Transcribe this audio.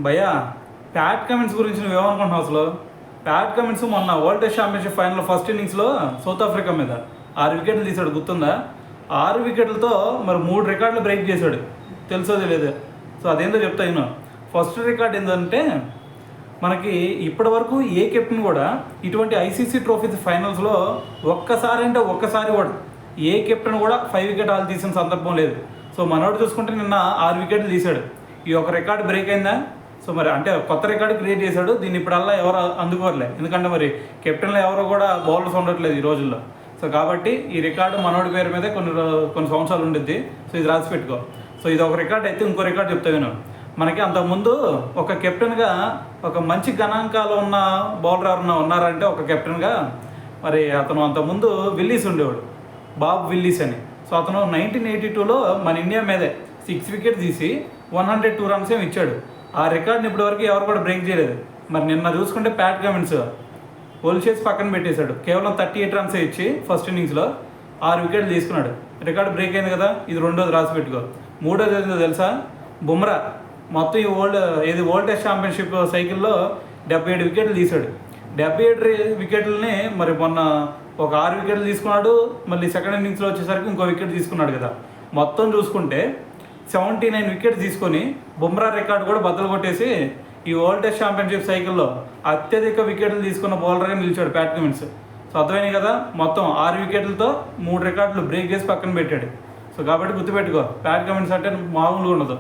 భయ్యా, Pat Cummins గురించి నువ్వేమనుకుంటున్నావు అసలు? ప్యాట్ కమిన్స్ మొన్న world test championship final first ఇన్నింగ్స్లో సౌత్ ఆఫ్రికా మీద 6 వికెట్లు తీశాడు, గుర్తుందా? 6 వికెట్లతో మరి 3 రికార్డులు బ్రేక్ చేశాడు, తెలుసో తెలియదు. సో అదేంటో చెప్తా నేను. ఫస్ట్ రికార్డ్ ఏంటంటే, మనకి ఇప్పటి వరకు ఏ కెప్టెన్ కూడా ఇటువంటి ఐసీసీ ట్రోఫీ ఫైనల్స్లో ఒక్కసారి కూడా ఏ కెప్టెన్ కూడా 5 వికెట్ ఆల్ తీసిన సందర్భం లేదు. సో మనోడు చూసుకుంటే నిన్న 6 వికెట్లు తీశాడు. ఈ ఒక రికార్డు బ్రేక్ అయిందా? సో మరి అంటే కొత్త రికార్డు క్రియేట్ చేశాడు. దీన్ని ఇప్పుడల్లా ఎవరు అందుకోరలే, ఎందుకంటే మరి కెప్టెన్లు ఎవరో కూడా బౌలర్స్ ఉండట్లేదు ఈ రోజుల్లో. సో కాబట్టి ఈ రికార్డు మనోడి పేరు మీదే కొన్ని సంవత్సరాలు ఉండిద్ది. సో ఇది రాసి పెట్టుకో. సో ఇది ఒక రికార్డ్ అయితే ఇంకో రికార్డు చెప్తా నేను. మనకి అంతకుముందు ఒక కెప్టెన్గా ఒక మంచి గణాంకాలు ఉన్న బౌలర్ ఎవరన్నా ఉన్నారంటే ఒక కెప్టెన్గా మరి అతను అంతకుముందు విల్లీస్ ఉండేవాడు, బాబ్ విల్లీస్ అని. సో అతను 1982లో మన ఇండియా మీదే 6 వికెట్ తీసి 102 రన్స్ ఏమి ఇచ్చాడు. ఆ రికార్డ్ని ఇప్పటివరకు ఎవరు కూడా బ్రేక్ చేయలేదు. మరి నిన్న చూసుకుంటే ప్యాట్ కమిన్స్ హోల్ చేసి పక్కన పెట్టేశాడు. కేవలం 38 రన్స్ ఇచ్చి ఫస్ట్ ఇన్నింగ్స్లో 6 వికెట్లు తీసుకున్నాడు. రికార్డు బ్రేక్ అయింది కదా. ఇది రెండోది రాసి పెట్టుకో. మూడోది ఏంటో తెలుసా? బుమ్రా మొత్తం ఈ వరల్డ్ టెస్ట్ ఛాంపియన్షిప్ సైకిల్లో 77 వికెట్లు తీశాడు. 77 వికెట్లని మరి మొన్న ఒక 6 వికెట్లు తీసుకున్నాడు. మళ్ళీ సెకండ్ ఇన్నింగ్స్లో వచ్చేసరికి ఇంకో వికెట్ తీసుకున్నాడు కదా. మొత్తం చూసుకుంటే 79 వికెట్స్ తీసుకొని బుమ్రా రికార్డు కూడా బద్దలు కొట్టేసి ఈ వరల్డ్ టెస్ట్ ఛాంపియన్షిప్ సైకిల్లో అత్యధిక వికెట్లు తీసుకున్న బౌలర్గా నిలిచాడు ప్యాట్ కమిన్స్. సో అర్థమైంది కదా. మొత్తం 6 వికెట్లతో 3 రికార్డులు బ్రేక్ చేసి పక్కన పెట్టాడు. సో కాబట్టి గుర్తుపెట్టుకో, ప్యాట్ కమిన్స్ అంటే మామూలుగా ఉండదు.